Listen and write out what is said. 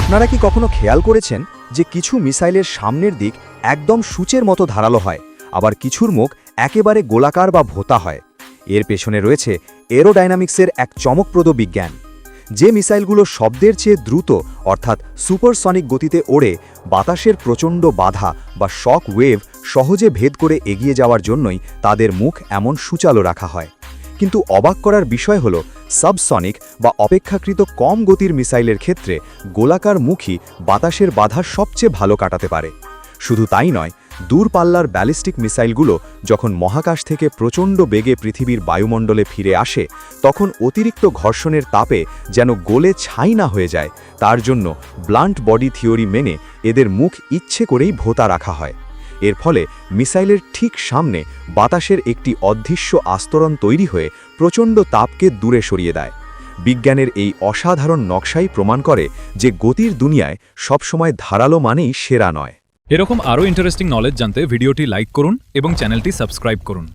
আপনারা কি কখনো খেয়াল করেছেন যে কিছু মিসাইলের সামনের দিক একদম সূচের মতো ধারালো হয়, আবার কিছুর মুখ একেবারে গোলাকার বা ভোঁতা হয়? এর পেছনে রয়েছে এরোডাইনামিক্সের এক চমকপ্রদ বিজ্ঞান। যে মিসাইলগুলো শব্দের চেয়ে দ্রুত অর্থাৎ সুপারসনিক গতিতে ওড়ে, বাতাসের প্রচণ্ড বাধা বা শক ওয়েভ সহজে ভেদ করে এগিয়ে যাওয়ার জন্যই তাদের মুখ এমন সূচালো রাখা হয়। কিন্তু অবাক করার বিষয় হল, সাবসনিক বা অপেক্ষাকৃত কম গতির মিসাইলের ক্ষেত্রে গোলাকার মুখই বাতাসের বাধা সবচেয়ে ভালো কাটাতে পারে। শুধু তাই নয়, দূরপাল্লার ব্যালিস্টিক মিসাইলগুলো যখন মহাকাশ থেকে প্রচণ্ড বেগে পৃথিবীর বায়ুমণ্ডলে ফিরে আসে, তখন অতিরিক্ত ঘর্ষণের তাপে যেন গলে ছাই না হয়ে যায়, তার জন্য ব্লান্ট বডি থিওরি মেনে এদের মুখ ইচ্ছে করেই ভোঁতা রাখা হয়। এর ফলে মিসাইলের ঠিক সামনে বাতাসের একটি অদৃশ্য আস্তরণ তৈরি হয়ে প্রচণ্ড তাপকে দূরে সরিয়ে দেয়। বিজ্ঞানের এই অসাধারণ নকশাই প্রমাণ করে যে গতির দুনিয়ায় সবসময় ধারালো মানেই সেরা নয়। এরকম আরও ইন্টারেস্টিং নলেজ জানতে ভিডিওটি লাইক করুন এবং চ্যানেলটি সাবস্ক্রাইব করুন।